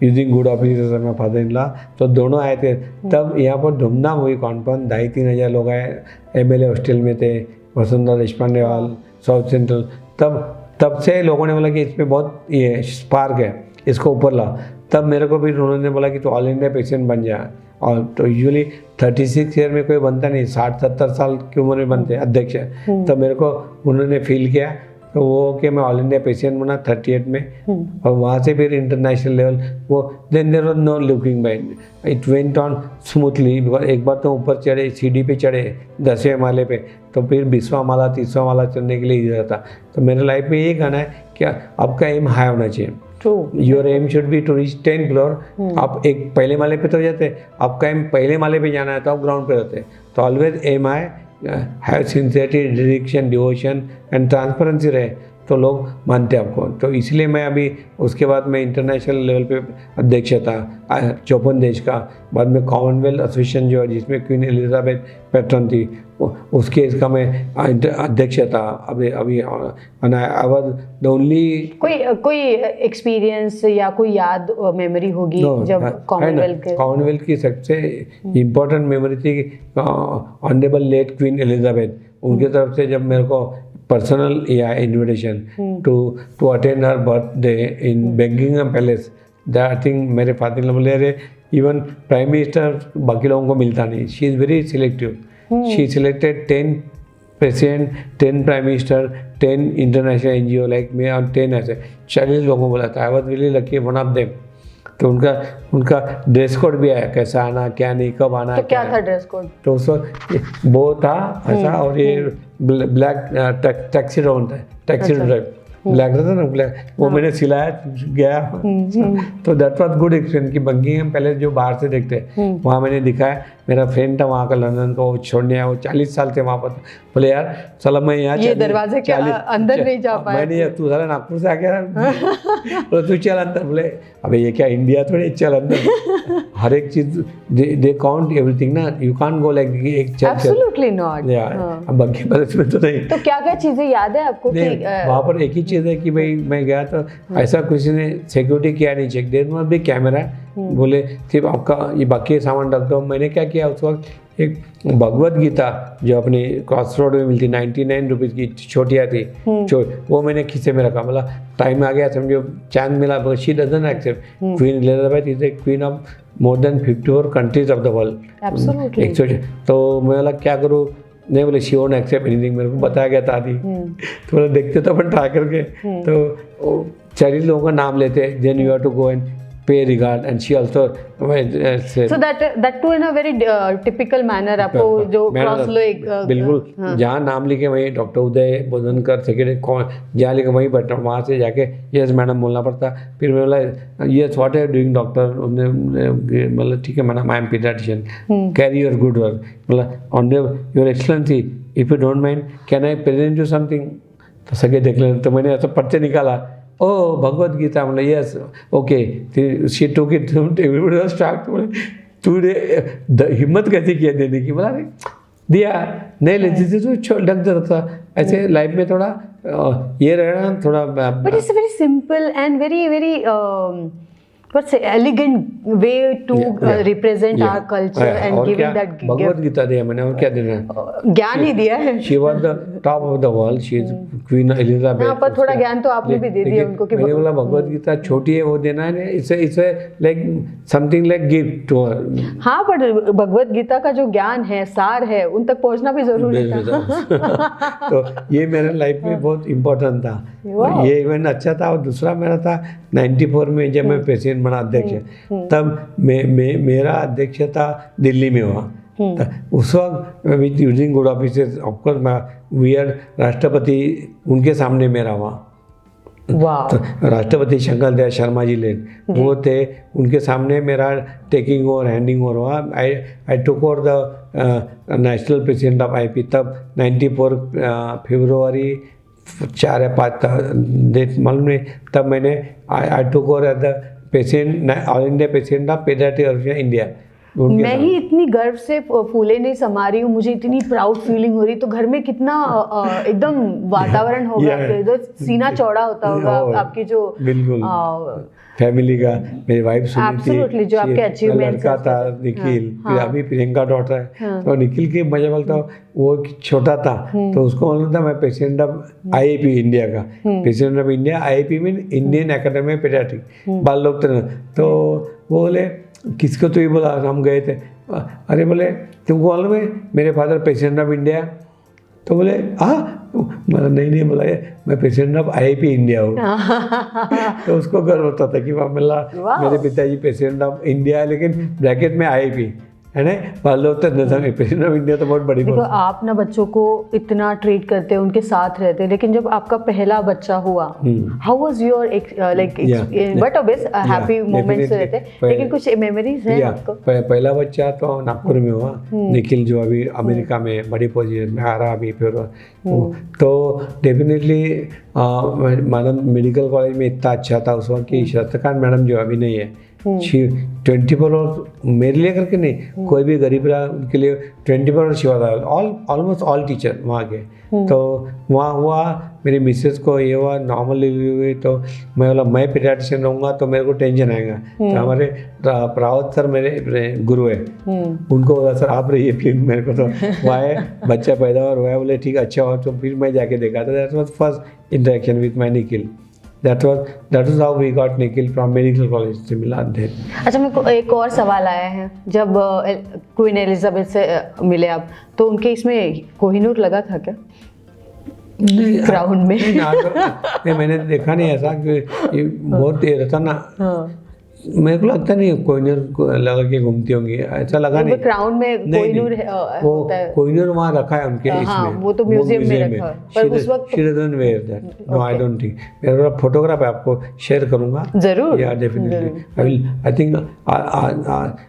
using good officers my father in law. तो दोनों आए थे। तब यहाँ पर धूमधाम हुई कॉन्फ्रेंस, 2,500-3 हज़ार लोग आए। एमएलए हॉस्टल में थे, Vasundhara Deshpande hall, south central. तब से लोगों ने बोला कि इसमें बहुत ये स्पार्क है, इसको ऊपर ला। तब मेरे को भी उन्होंने बोला कि तो ऑल इंडिया प्रेसिडेंट बन जा। और तो यूजुअली 36 ईयर में कोई बनता नहीं, 60-70 साल की उम्र में बनते अध्यक्ष। तब मेरे को उन्होंने फील किया, तो वो कि मैं ऑल इंडिया प्रेसिडेंट बना 38 में। और वहाँ से फिर इंटरनेशनल लेवल वो then there was no looking back, it went on smoothly. Because एक बार तो ऊपर चढ़े, सीढ़ी पे चढ़े 10वें माले पे, तो फिर 20वां माला 30वां माला चढ़ने के लिए इजी रहता। तो मेरे लाइफ में यही कहना है कि आपका एम हाई होना चाहिए। Your aim should be to reach 10 floor. आप एक पहले माले पे तो जाते, आपका एम पहले माले पे जाना है तो आप ग्राउंड पे रहते। तो always aim high, have sincerity, dedication, devotion and transparency रहे तो लोग मानते हैं आपको। तो इसलिए मैं अभी उसके बाद मैं इंटरनेशनल लेवल पे अध्यक्ष था 54 देश का। बाद में कॉमनवेल्थ एसोसिएशन जो है जिसमें क्वीन एलिजाबेथ पैटर्न थी, उसके इसका मैं अध्यक्ष था। अभी आई वाज द ओनली। कोई एक्सपीरियंस या कोई याद मेमोरी होगी जब कॉमनवेल्थ की सबसे इम्पोर्टेंट मेमोरी थी ऑनरेबल लेट क्वीन एलिजाबेथ, उनकी तरफ से जब मेरे को personal invitation to attend her birthday in Buckingham Palace. That I think मेरे फादर ने बोले अरे इवन प्राइम मिनिस्टर बाकी लोगों को मिलता नहीं, she is very selective. She selected 10 president, 10 prime minister, 10 international NGO like मैं, और 10 ऐसे 40 लोगों को बोला था। I was really lucky one of them. तो उनका ड्रेस कोड भी आया, कैसा आना, क्या नहीं, कब आना। तो क्या था ड्रेस कोड? तो उसको वो था ऐसा, और ये ब्लैक टैक्सी होता है, टैक्सी ड्राइव ब्लैक रहता ना, ब्लैक, वो मैंने सिलाया गया। तो दैट वाज गुड एक्सपीरियंस कि बकिंघम पैलेस जो बाहर से देखते हैं वहाँ मैंने दिखाया। मेरा फ्रेंड था वहाँ का लंदन का, वो छोड़ने आया, वो 40 साल थे वहाँ पर। बोले यार चलो मैं यहाँ ये दरवाजे के अंदर नहीं जा पाया। मैंने तू सारा नागपुर से आ गया, बोले तू चल अंदर। बोले अबे ये क्या इंडिया थोड़ी, चल अंदर। हर एक चीज दे काउंट एवरीथिंग ना, यू कांट गो लाइक एक चल एब्सोल्युटली नॉट। अब बग्गी पैलेस में तो नहीं। तो क्या क्या चीजें याद है आपको कि वहाँ पर एक ही चीज़ है कि भाई मैं गया तो ऐसा किसी ने सिक्योरिटी किया नहीं, चेक देर में भी कैमरा बोले सिर्फ आपका ये बाकी सामान रख दो। मैंने क्या किया उस वक्त, एक भगवत गीता जो अपनी क्रॉस रोड में मिलती 99 रुपीज़ की छोटिया थी, वो मैंने खीसे में रखा। मतलब टाइम आ गया, समझो चांद मिला, she doesn't accept. Queen Elizabeth is the queen of more than 54 countries of the world. Absolutely. तो मैं बोला क्या करूँ, नहीं बोले शी वोंट एक्सेप्ट एनीथिंग, मेरे को बताया गया था आदि। तो बोले देखते तो अपन ट्राई करके, तो 40 लोगों का नाम लेते, then you have to go and pay regard and she also so that too in a very typical manner आपको जो क्रॉस लो एक बिल्कुल जहाँ नाम लिखे वहीं डॉक्टर उदय बोधनकर सेक्रेटरी कौन जहाँ लिखे वहीं बैठा, वहाँ से जाके यस मैडम बोलना पड़ता। फिर मैं बोला yes what are doing doctor, उन्होंने मतलब ठीक है madam I am pediatrician, carry your good work, मतलब on your excellency if you don't mind can I present you something. तो सके देख लें, तो मैंने ऐसा पर्चे निकाला, ओ भगवत गीता, मतलब yes okay. She took it, everybody was shocked. तूने हिम्मत कैसे किया देने की, बोला दिया नहीं लेती थी तो ढक जाता था। ऐसे लाइफ में थोड़ा ये रहना थोड़ा, but it's very simple and very very what's an elegant way to represent our culture and giving that Bhagavad Gita दिया मैंने, और क्या देना, ज्ञान ही दिया है। She was the top of the world, she is Queen Elizabeth। हाँ, पर थोड़ा ज्ञान तो आपने भी दे दिया उनको कि मैंने बोला भगवत गीता छोटी है वो देना है, इसे like something like gift to her. हाँ, पर भगवत गीता का जो ज्ञान है, सार है, उन तक पहुंचना भी जरूरी था। तो ये मेरे लाइफ में बहुत इम्पोर्टेंट था, ये इवेंट अच्छा था। और दूसरा मेरा था 94 में जब मैं प्रेसिडेंट बना अध्यक्ष, तब मेरा अध्यक्ष था दिल्ली में हुआ। उस वक्त using good offices of course we are राष्ट्रपति उनके सामने मेरा हुआ। तो राष्ट्रपति शंकर दयाल शर्मा जी लेन वो थे, उनके सामने मेरा टेकिंग ओवर हैंडिंग ओवर हुआ। I took over the national president of IP, तब 94 फरवरी 4 या 5 डेट मालूम नहीं, तब मैंने I took over at the president all India president of pediatric association India. मैं ही इतनी गर्व से फूले नहीं समा रही हूँ, मुझे इतनी प्राउड फीलिंग हो रही, तो घर में कितना एकदम वातावरण होगा, इधर सीना चौड़ा होता होगा आपकी जो बिल्कुल फैमिली का। मेरी वाइफ सुनी थी, जो आपके अचीवमेंट्स लड़का था निखिल, फिर अभी प्रियंका डॉटर है। तो निखिल की मजा बोलता हूँ, वो छोटा था तो उसको मालूम था मैं प्रेसिडेंट ऑफ आईआईपी इंडिया का, प्रेसिडेंट ऑफ इंडिया। आईआईपी में इंडियन एकेडमी ऑफ पेडियाट्रिक बाल लोग। तो वो बोले किसको, तो ये बोला, हम गए थे। अरे बोले तुमको मालूम है मेरे फादर प्रेसिडेंट ऑफ इंडिया? तो बोले हाँ, मतलब नहीं बोला मैं प्रेसिडेंट ऑफ आईआईपी इंडिया हूँ। तो उसको गर्व होता था कि मेरे पिताजी प्रेसिडेंट ऑफ इंडिया है, लेकिन ब्रैकेट में आईआईपी है ना। बाल लोग तो प्रेसिडेंट ऑफ इंडिया तो बहुत बड़ी बात। आप ना बच्चों को इतना ट्रीट करते हैं, उनके साथ रहते हैं, लेकिन जब आपका पहला बच्चा हुआ, how was your like but obvious happy moments रहते हैं, लेकिन कुछ मेमोरीज हैं आपको? पहला बच्चा तो नागपुर में हुआ, निखिल जो अभी अमेरिका में बड़ी पोजीशन में आ रहा अभी फिर। तो डेफिनेटली मैडम मेडिकल कॉलेज में इतना अच्छा था उस वक्त कि शस्त्रकांत मैडम जो अभी नहीं है, 24 आवर्स मेरे लिए करके नहीं, कोई भी गरीब रहा उनके लिए 24 आवर्स सेवा था। ऑलमोस्ट ऑल टीचर वहाँ के। तो वहाँ हुआ, मेरी मिसेस को ये हुआ, नॉर्मल डिलीवरी हुई, तो मैं बोला मैं पीडियाट्रिशियन रहूँगा तो मेरे को टेंशन आएगा। तो हमारे रावत सर मेरे गुरु है, उनको बोला सर आप रहिए प्लीज, मेरे को तो वो आए, बच्चा पैदा हुआ, बोले ठीक अच्छा हो। तो फिर मैं जाके देखा था, that was first interaction with my Nikhil. That was how we got Nikhil from medical college से मिला थे। अच्छा, मेरे को एक और सवाल आया है, जब क्वीन एलिजाबेथ से मिले आप, तो उनके इसमें कोहिनूर लगा था क्या क्राउन में? नहीं, मैंने देखा नहीं ऐसा कि बहुत देर था ना। मेरे को लगता नहीं कोहिनूर लगा के घूमती होंगी, ऐसा लगा नहीं। क्राउन में कोहिनूर होता है, कोहिनूर वहाँ रखा है उनके इसमें, वो तो म्यूजियम में रखा है, पर उस वक्त she doesn't wear that. No, I don't think. मेरा फोटोग्राफ है, आपको शेयर करूँगा जरूर। या डेफिनेटली आई थिंक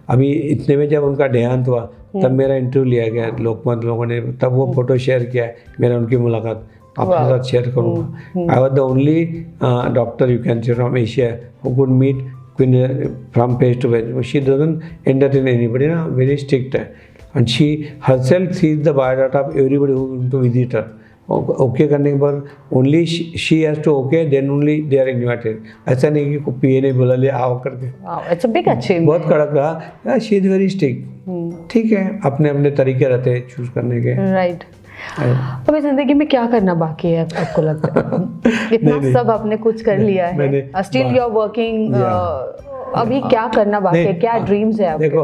अभी इतने में जब उनका देहांत हुआ तब मेरा इंटरव्यू लिया गया लोकमत लोगों ने, तब वो फोटो शेयर किया है मेरा उनकी मुलाकात, आपके साथ शेयर करूँगा। I was the only doctor you can say from Asia who could meet from face to face. She doesn't entertain anybody, na, very strict है. And she herself sees the biodata of everybody who to visit her. Okay करने के बाद only she has to okay, then only they are invited. ऐसा नहीं कि PA ने बोला ले आओ करके. It's a big achievement. बहुत कड़क रहा. She is very strict. ठीक है, अपने अपने तरीके रहते हैं चूज करने के. राइट. अभी जिंदगी में क्या करना बाकी है आपको लगता है? इतना सब आपने कुछ कर लिया है, स्टिल यू आर वर्किंग. अभी क्या करना बाकी है, क्या ड्रीम्स है आपके? देखो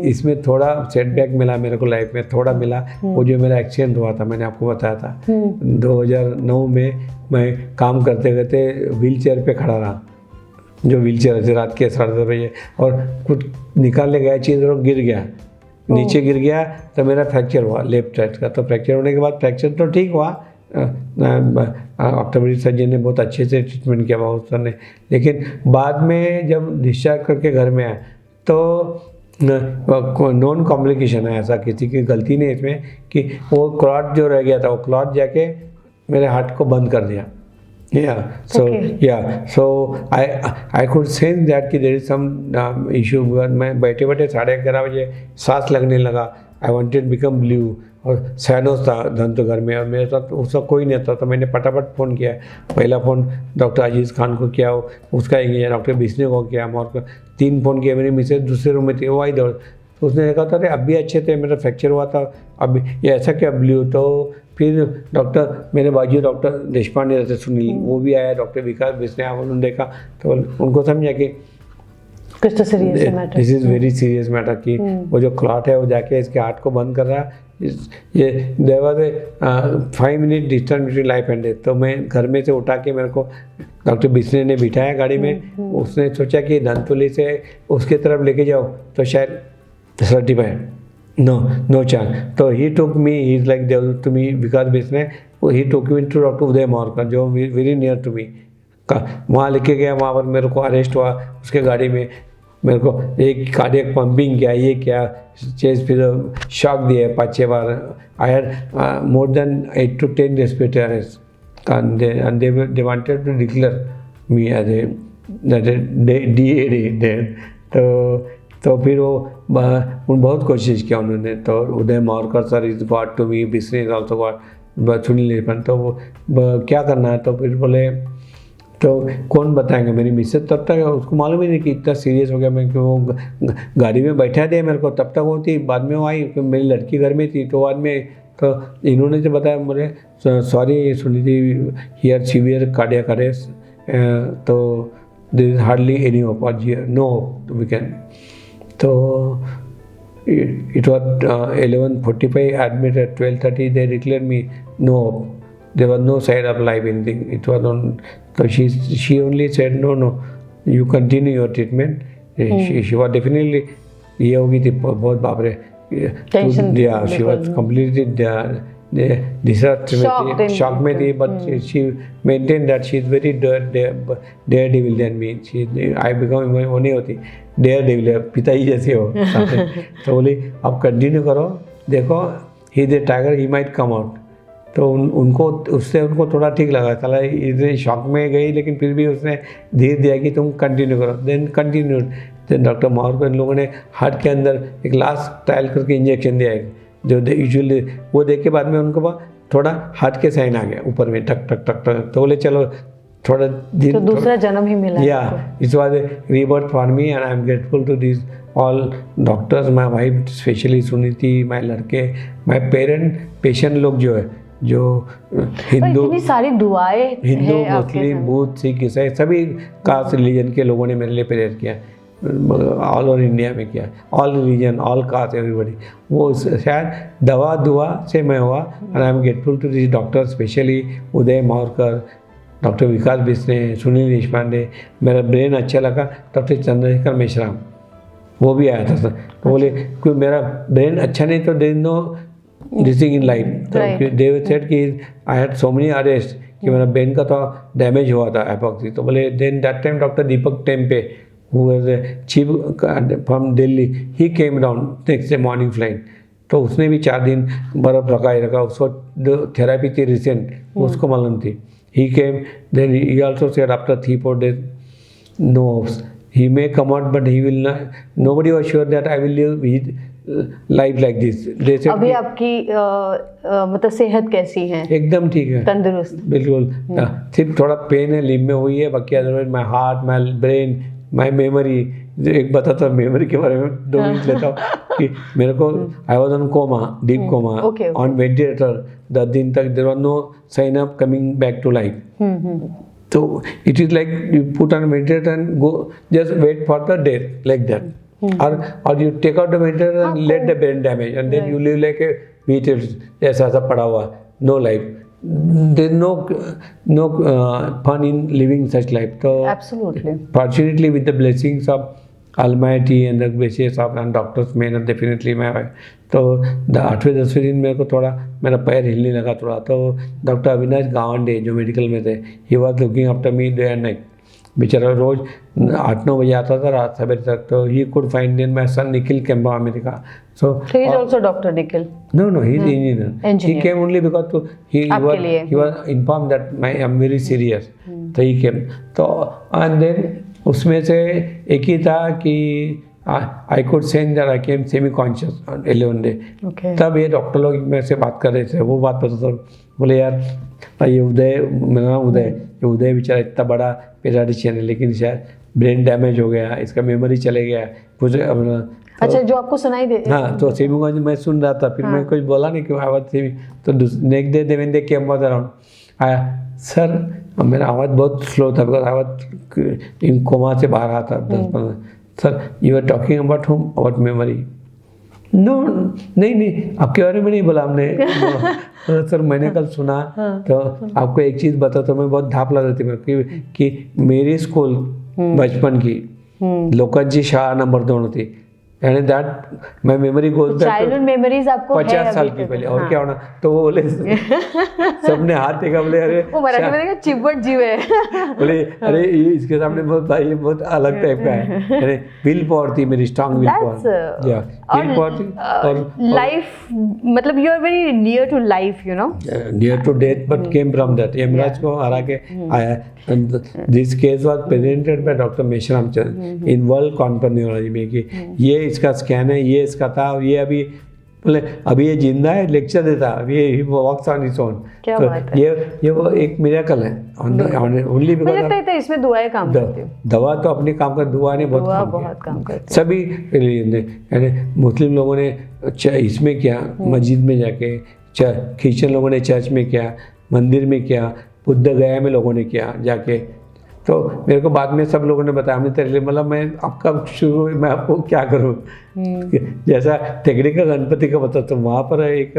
इसमें थोड़ा सेटबैक मिला मेरे को, लाइफ में थोड़ा मिला. वो जो मेरा एक्सीडेंट हुआ था, मैंने आपको बताया था 2009 में. मैं काम करते करते व्हील चेयर पे खड़ा रहा, जो व्हील चेयर है रात के 10:30 बजे, और कुछ निकालने गया चीज़ और गिर गया, नीचे गिर गया. तो मेरा फ्रैक्चर हुआ लेफ्ट साइड का. तो फ्रैक्चर होने के बाद फ्रैक्चर तो ठीक हुआ, ऑर्थोपेडिक सर्जन ने बहुत अच्छे से ट्रीटमेंट किया बहुत सर ने. लेकिन बाद में जब डिस्चार्ज करके घर में आया तो नॉन कॉम्प्लिकेशन है, ऐसा किसी की गलती नहीं इसमें कि वो क्लॉट जो रह गया था वो क्लॉट जाके मेरे हार्ट को बंद कर दिया. So I could sense that कि there is some issue. मैं बैठे बैठे 11:30 बजे सांस लगने लगा. I wanted to become blue. और सैनोस था धन तो घर में, और मेरे साथ उसका कोई नहीं था. तो मैंने फटाफट फ़ोन किया. पहला फ़ोन डॉक्टर अजीज़ खान को किया, उसका इंजीनियर डॉक्टर बिस्ने को किया, और 3 फ़ोन किया. मेरी मिसेज दूसरे रूम में थी, वो आई दौड़. तो उसने देखा था अरे अब भी अच्छे थे, मेरा फ्रैक्चर हुआ था, अब ये ऐसा क्या ब्लू. तो फिर डॉक्टर मेरे बाजू डॉक्टर देशपांडे रहते सुनील, वो भी आया, डॉक्टर विकास बिस्ने आया. उन्होंने देखा तो उनको समझा कि कुछ तो serious matter, this is very serious matter कि वो जो क्लॉट है वो जाके इसके हार्ट को बंद कर रहा है. ये there was a 5 minute distance between life and death. तो मैं घर में से उठा के मेरे को डॉक्टर बिस्ने ने बिठाया गाड़ी में. उसने सोचा कि धनतुली से उसके तरफ लेके जाओ तो शायद सर्टिफाइड, नो चांस. तो he took me, he is like dev to me, Vikas Bisne. He took me to doctor Uday Mavarkar जो वेरी नियर टू मी. वहाँ लेके गया, वहाँ पर मेरे को अरेस्ट हुआ उसके गाड़ी में. मेरे को एक कार्डियक पंपिंग किया, ये क्या चेस्ट, फिर शॉक दिए 5-6 बार. I had more than 8 to 10 respiratory arrest, and they wanted to declare me as a DAD. तो फिर वो बहुत कोशिश किया उन्होंने. तो Uday Mavarkar sir is god to me, Bisne is also god, Sunil Nipan. तो वो क्या करना है, तो फिर बोले तो कौन बताएंगे. मेरी मिसेज तब तक उसको मालूम ही नहीं कि इतना सीरियस हो गया मैं, कि वो गाड़ी में बैठा दिया मेरे को. तब तक वो थी, बाद में वो आई, मेरी लड़की घर में थी. तो बाद में तो इन्होंने जो बताया मुझे, sorry Suniti, here severe cardiac arrest, तो there is hardly any hope, no hope we can. तो it was 11:45 admit at 12:30 they declared me no hope. There was no sign of life, anything. It was on. So she only said no, you continue your treatment. She was definitely ये हो गई थी बहुत, बाप रे. Yeah, she was completely shocked में थी, but she maintained that she is very daredevil than me. I become वो नहीं होती daredevil, पिताजी जैसे हो. तो बोली अब कंटिन्यू करो, देखो he is a tiger, he might come out. तो उनको थोड़ा ठीक लगा. साला इतने शॉक में गई, लेकिन फिर भी उसने धीरे दिया कि तुम कंटिन्यू करो. Then continue. Then doctor Mavarkar इन लोगों ने हार्ट के अंदर एक लास्ट ट्रायल करके इंजेक्शन दिया है, जो यूजुअली वो देख के बाद में उनको पास थोड़ा हार्ट के साइन आ गया ऊपर में, टक टक टक टक. तो बोले चलो थोड़ा दिन, तो दूसरा जन्म ही मिला. या it was a rebirth for me and I am grateful to this all doctors, my wife specially Suniti, my लड़के, माई पेरेंट, पेशेंट लोग जो है, जो हिंदू, इतनी सारी दुआएं, हिंदू, मुस्लिम, बुद्ध, सिख, ईसाई, सभी कास्ट रिलीजन के लोगों ने मेरे लिए प्रेयर किया. ऑल ओवर इंडिया में किया, all religion, all caste, everybody. वो शायद दवा दुआ से मैं हुआ. And I am grateful to this doctor, specially Uday Mavarkar, doctor Vikas Bisne, Sunil Deshpande. मेरा ब्रेन अच्छा लगा. डॉक्टर चंद्रशेखर मेश्राम वो भी आया था. तो बोले कोई मेरा ब्रेन अच्छा नहीं तो there no this thing in life. तो दे सेड कि I had so many arrest कि मेरा ब्रेन का तो डैमेज हुआ था एपॉक्सी. तो बोले then that time doctor Deepak Tempe who was a chief from Delhi, he came down next day morning flight. तो उसने भी 4 दिन बर्फ रखा. उसको थेरापी थी रिसेंट, उसको मालूम थी. He came, then he also said after 3-4 days no hopes. he may come out, but he will not. Nobody was sure that I will live life like this. They said अभी आपकी मतलब सेहत कैसी है? एकदम ठीक है, तंदुरुस्त? बिल्कुल। सिर्फ थोड़ा पेन है लिम्ब में हुई है, बाकी otherwise my heart, my brain, my memory. एक बताता हूँ मेमोरी के बारे में, 2 मिनट लेता हूँ कि मेरे को I was on coma, deep coma, on ventilator 10 दिन तक। There was no sign of coming back to life. तो it is like you put on ventilator and go just wait for the death like that, और you take out the ventilator and let the brain damage and then you live like a wheat ऐसा पड़ा हुआ, no life. There is no fun in living such life. So absolutely, fortunately, with the blessings of Almighty and the graces of and doctors, may not definitely my wife. तो 8वें 10वें दिन मेरे को थोड़ा मेरा पैर हिलने लगा थोड़ा, तो डॉक्टर अविनाश गावंडे जो मेडिकल में थे, he was looking after me day and night. बेचारा रोज 8-9 बजे आता था रात सवेरे तक। तो he could find in my son Nikhil केम्बा America. So he is also Dr. Nikhil? No, he is engineer. He came only because he was informed that I'm very serious. तो he came. तो and then उसमें से एक ही था कि I could sense that I came semi-conscious on 11 day. Okay. तब ये doctor लोग मेरे से बात कर रहे थे, वो बात पता था। बोले यार ये उदय, मेरा नाम उदय, ये उदय बेचारा इतना बड़ा पेडियाट्रिशियन है, लेकिन शायद ब्रेन डैमेज हो गया, इसका मेमोरी चले गया कुछ। अच्छा, जो आपको सुनाई दे? हाँ, तो सेमीगंज मैं सुन रहा था, फिर मैं कुछ बोला नहीं क्यों आवाज़ सेमी। तो next day Devendra they came was around आया, सर मेरा आवाज़ बहुत स्लो था बिकॉज आवाज़ इन कोमा से बाहर आता 10-15। Sir you are talking about home about memory? No नहीं आपके बारे में नहीं बोला हमने। सर मैंने कल सुना, तो आपको एक चीज़ बता, तो मैं बहुत धाप लग रही थी मेरे कि मेरी स्कूल बचपन की लोकज जी शाह नंबर 2 थी। यानी that my memory goes back childhood memories आपको 50 साल की पहले। और क्या होना, तो वो बोले सबने हाथ देखा, बोले अरे वो मराठी में देखा चिपट जीव है। बोले अरे ये इसके सामने बहुत भाई ये बहुत अलग टाइप का है। अरे विल पावर थी मेरी, स्ट्रांग विल पावर, या विल पावर थी। और लाइफ मतलब you are very near to life, you know, near to death but came from that. Yamraj को हरा के आया। This case was presented by doctor Meshram Chand in world conference neurology में कि ये इसका स्कैन है, ये इसका था, और ये अभी बोले अभी ये जिंदा है, लेक्चर देता, अभी ये वॉक्स ऑन इट्स ओन। तो ये वो एक मिरेकल है ओनली बिकॉज़ तो इसमें दुआएं काम करती हैं। दवा तो अपने काम कर, दुआ ने बहुत काम करती है। सभी रिलीजन ने, यानी मुस्लिम लोगों ने इसमें किया, मस्जिद में जाके, क्रिश्चियन लोगों ने चर्च में किया, मंदिर में किया, बुद्ध गया में लोगों ने किया जाके। तो मेरे को बाद में सब लोगों ने बताया, हमने तेरे लिए मतलब मैं आपका शुरू, मैं आपको क्या करूँ। जैसा टेकड़ी का गणपति का बता, तो वहाँ पर एक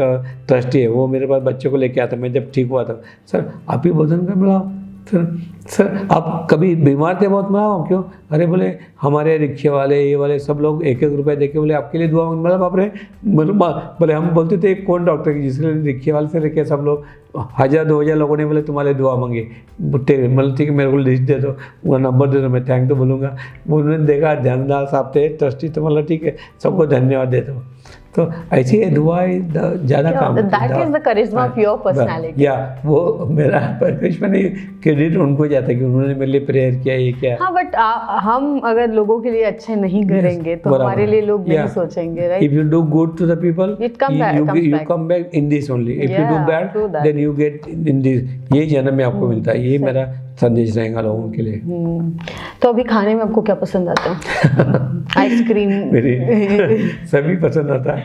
ट्रस्टी है, वो मेरे पास बच्चों को लेके आता। मैं जब ठीक हुआ था, सर आप ही भोजन का मिलाओ। सर आप कभी बीमार थे बहुत, मिलाओ क्यों? अरे बोले हमारे रिक्शे वाले ये वाले सब लोग 1-1 रुपये देके बोले आपके लिए दुआ, मतलब आप बोले हम बोलते थे कौन डॉक्टर की, जिसके रिक्शे वाले से लेके सब लोग 1000-2000 लोगों ने बोले तुम्हारे दुआ मांगी। मतलब ठीक है मेरे को लिस्ट दे दो, वो नंबर दे दो, मैं थैंक तो बोलूँगा। उन्होंने देखा ध्यानदार साहब थे ट्रस्टी, तो मतलब ठीक है सबको धन्यवाद देता हूँ। तो ऐसी दुआ ज़्यादा काम। दैट इज द करिश्मा ऑफ योर पर्सनालिटी। या वो मेरा करिश्मा नहीं, क्रेडिट उनको जाता है कि उन्होंने मेरे लिए प्रेयर किया, ये किया। हाँ, बट हम अगर लोगों के लिए अच्छे नहीं करेंगे तो हमारे लिए लोग नहीं सोचेंगे, right? If you do good to the people, you come back in this only. If you do bad, then you get in this. यही जन्म में आपको मिलता है। यही मेरा संदेश रहेगा लोगों के लिए। तो अभी खाने में आपको क्या पसंद आता है? आइसक्रीम? मेरी सभी पसंद आता है।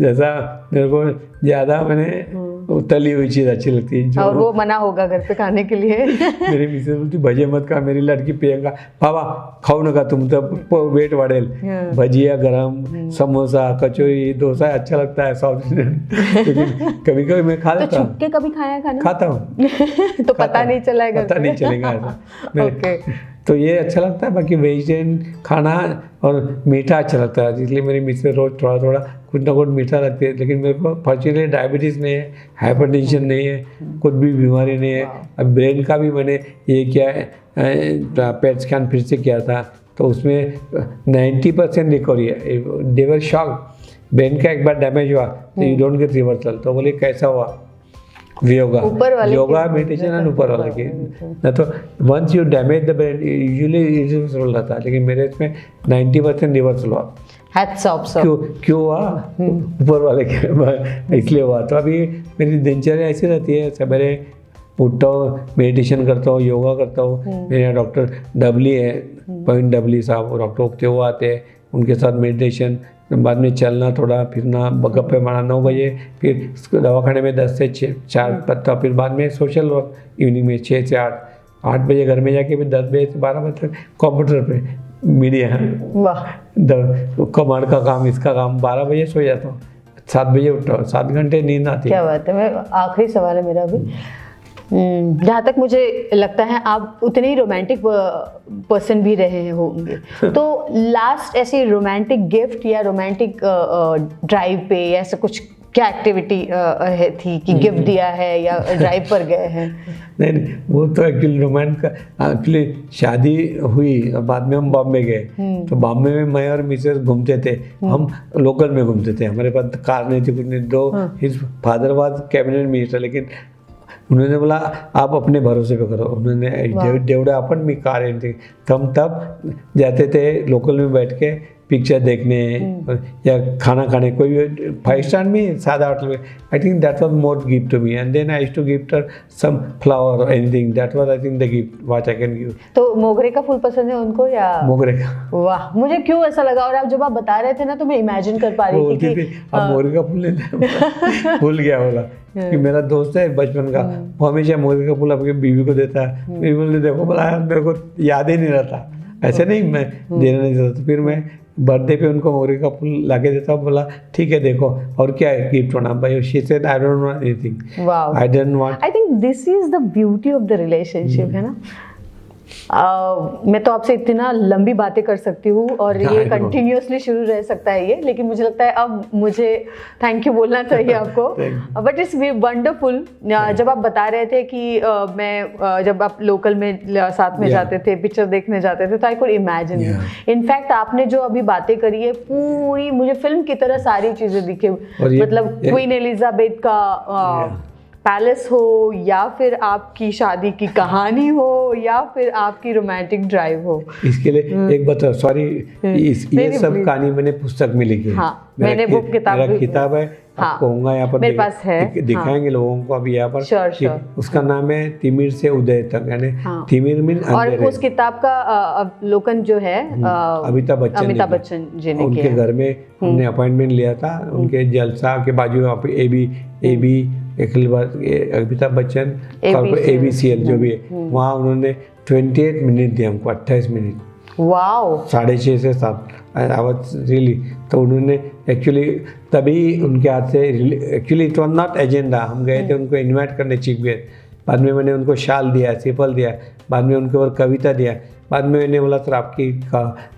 जैसा मेरे को ज़्यादा मैंने तली हुई चीज़ अच्छी लगती है। और वो मना होगा घर पे खाने के लिए। मेरी मिसेस बोलती भजिया मत खा, मेरी लड़की प्रियंका बाबा खाओ नका तुम तो वेट वाढेल। भजिया गरम, समोसा, कचौरी, डोसा अच्छा लगता है साउथ इंडियन, लेकिन कभी कभी मैं खा लेता हूँ। छुप के कभी खाया खाना? खाता हूँ। तो पता नहीं चला, पता नहीं चलेगा ऐसा। तो ये अच्छा लगता है। बाकी वेजिटेरियन खाना और मीठा अच्छा लगता है, इसलिए मेरी मिसेस रोज़ थोड़ा थोड़ा कुछ ना कुछ मीठा लगती है। लेकिन मेरे को फॉर्चुनेटली डायबिटीज़ नहीं है, हाइपरटेंशन नहीं है, कुछ भी बीमारी नहीं है। अब ब्रेन का भी मैंने ये किया है, पेट स्कैन फिर से किया था, तो उसमें 90% रिकवरी है। दे वर शॉक, ब्रेन का एक बार डैमेज हुआ तो यू डोंट गेट रिवर्सल। तो बोले कैसा हुआ? योगा ऊपर वाले योगा के- मेडिटेशन एंड ऊपर वाला के ना तो once you damage the brain usually reversal रहता है, लेकिन मेरे इसमें 90% रिवर्सल हुआ। Hats off sir. क्यों हुआ? ऊपर वाले के इसलिए हुआ। तो अभी मेरी दिनचर्या ऐसी रहती है, सवेरे उठता हूँ, मेडिटेशन करता हूँ, योगा करता हूँ। मेरे यहाँ डॉक्टर डबली है, पॉइंट डबली साहब, डॉक्टर उगते हुए आते हैं, उनके साथ मेडिटेशन, बाद में चलना, थोड़ा फिरना, गप्पे मारना 9 बजे, फिर दवाखाने में 10 से 4 पत्ता, फिर बाद में सोशल वर्क इवनिंग में 6 से 8 बजे घर में जाके फिर 10 बजे से 12 बजे तक कंप्यूटर पे मीडिया, वाह। कमांड का काम, इसका काम। 12 बजे सो जाता हूँ, 7 बजे उठता हूँ, 7 घंटे नींद आती है। क्या बात है। मैं आखिरी सवाल है मेरा भी। जहाँ तक मुझे लगता है आप उतने ही रोमांटिक पर्सन भी रहे होंगे, तो लास्ट ऐसी रोमांटिक गिफ्ट या रोमांटिक ड्राइव पे या ऐसा कुछ क्या एक्टिविटी थी कि गिफ्ट दिया है या ड्राइव पर गए हैं? नहीं, वो तो एक्चुअली रोमांस का, एक्चुअली शादी हुई और बाद में हम बॉम्बे गए। तो बॉम्बे में मैं और मिसेस घूमते थे, हम लोकल में घूमते थे, हमारे पास कार नहीं थी, कुछ नहीं। दो his father was cabinet minister, लेकिन उन्होंने बोला आप अपने भरोसे पे करो। उन्होंने डेवड़े अपन में कार नहीं थी, तो हम तब जाते थे लोकल में बैठ के पिक्चर देखने या खाना खाने, कोई 5 स्टार में, सादा होटल में। I think that was more gift to me, and then I used to gift her some flower और anything. That was I think the gift what I can give. तो मोगरे का फूल पसंद है उनको या? मोगरे का। वाह, मुझे क्यों ऐसा लगा, और आप जब आप बता रहे थे ना तो मैं इमेजिन कर पा रही थी कि अब मोगरे का फूल ले भूल गया बोला कि मेरा दोस्त है बचपन का, वो हमेशा मोगरे का फूल अपनी बीवी को देता है। बीवी बोले देखो, बोला मेरे को याद ही नहीं रहता, ऐसे नहीं मैं देना नहीं चाहता। तो फिर मैं बर्थडे पे उनको मोगरे का फूल लाके देता हूँ। बोला ठीक है देखो और क्या है गिफ्ट होना भाई। She said I don't want anything, I don't want. I think this is the beauty of the relationship, है ना। मैं तो आपसे इतना लंबी बातें कर सकती हूँ और ये कंटिन्यूअसली शुरू रह सकता है ये, लेकिन मुझे लगता है अब मुझे थैंक यू बोलना चाहिए आपको। But it's wonderful. जब आप बता रहे थे कि जब आप लोकल में साथ में जाते थे, पिक्चर देखने जाते थे, तो आई कुड इमेजिन। इनफैक्ट आपने जो अभी बातें करी है पूरी मुझे फिल्म की तरह सारी चीजें दिखे, मतलब क्वीन एलिजाबेथ का पैलेस हो या फिर आपकी शादी की कहानी हो या फिर आपकी रोमांटिक ड्राइव हो। इसके लिए एक बता, सॉरी, ये सब कहानी मैंने पुस्तक में लिखी है। हाँ, मैंने वो किताब है, आपको होगा यहाँ पर, मेरे पास है, दिखाएंगे लोगों को अभी यहाँ पर। श्योर। उसका नाम है तिमिर से उदय तक, यानी तिमिर मीन और उस किताब का अवलोकन जो है अमिताभ बच्चन जी ने उनके घर में हमने अपॉइंटमेंट लिया था। उनके जलसा के बाजू एबी अमिताभ बच्चन ABCL जो भी है, वहाँ उन्होंने 28 मिनट दिया हमको, 28 मिनट। वाओ। 6:30 से 7 आवाज रियली। तो उन्होंने एक्चुअली तभी उनके हाथ से, actually it was not agenda, हम गए थे उनको इन्वाइट करने चीफ गेस्ट। बाद में मैंने उनको शाल दिया, सिपल दिया, बाद में उनके ऊपर कविता दिया। बाद में मैंने बोला सर आपकी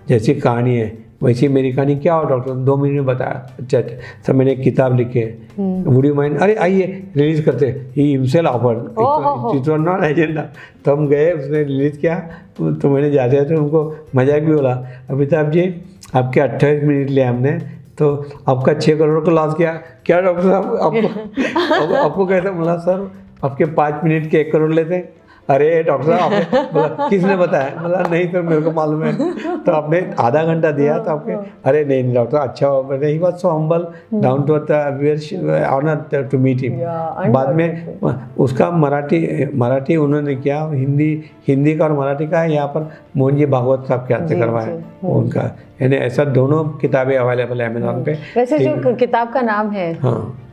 जैसी कहानी है वैसी मेरी कहानी क्या हो डॉक्टर, 2 मिनट में बताया। अच्छा सर मैंने एक किताब लिखी है, वुड यू माइंड, अरे आइए रिलीज करते। He himself offered, it was not agenda. तो हम गए, उसने रिलीज किया। तो मैंने जाते जाते उनको मजाक भी बोला, अमिताभ जी आपके 28 मिनट लिया हमने, तो आपका 6 करोड़ का लॉस किया क्या डॉक्टर साहब? आपको कैसा? बोला सर आपके 5 मिनट के 1 करोड़ लेते हैं। अरे डॉक्टर साहब आपने, बोला किसने बताया? बोला नहीं सर मेरे को मालूम है। तो आपने आधा घंटा दिया तो आपके, अरे नहीं डॉक्टर अच्छा हो, he was so humble down to earth, we are honoured to meet him. बाद में उसका मराठी उन्होंने किया, हिंदी का और मराठी का है यहाँ पर मोहन जी भागवत साहब के हाथ से करवाया उनका, यानी ऐसा दोनों किताबें अवेलेबल है अमेज़न पे। वैसे जो किताब का नाम है, हाँ,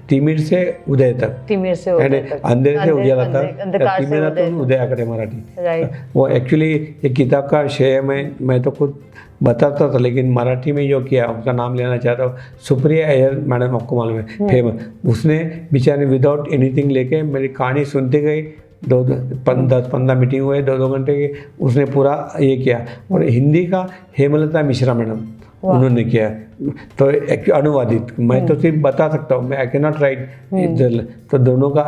तिमिर से उदय तक, तिमिर से उदय तक, अंधेरे से उजाला तक, तिमिरातून उदयाकडे मराठी। वो एक्चुअली एक किताब का श्रेय मैं तो खुद बताता था, लेकिन मराठी में जो किया उसका नाम लेना चाहता हूँ। सुप्रिया अय्यर मैडम, आपको मालूम है, फेमस, उसने बेचारे विदाउट एनीथिंग लेके मेरी कहानी सुनती गई। 10-15 मीटिंग हुए, 2-2 घंटे की, उसने पूरा ये किया। और हिंदी का हेमलता मिश्रा मैडम उन्होंने किया, तो अनुवादित। मैं तो सिर्फ बता सकता हूँ, मैं आई कैन नॉट राइट। तो दोनों का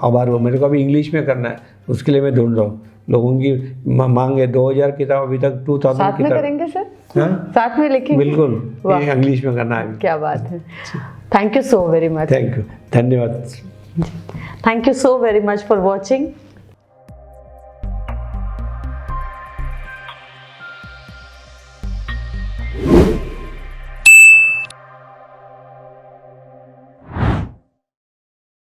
आभार हो। मेरे को अभी इंग्लिश में करना है, उसके लिए मैं ढूंढ रहा हूँ। लोगों की मांग है 2000 किताब, अभी तक 2000 साथ में किताब करेंगे सर? साथ में लिखेंगे बिल्कुल, इंग्लिश में करना है। क्या बात है। Thank you so very much. Thank you, धन्यवाद। Thank you so very much for watching.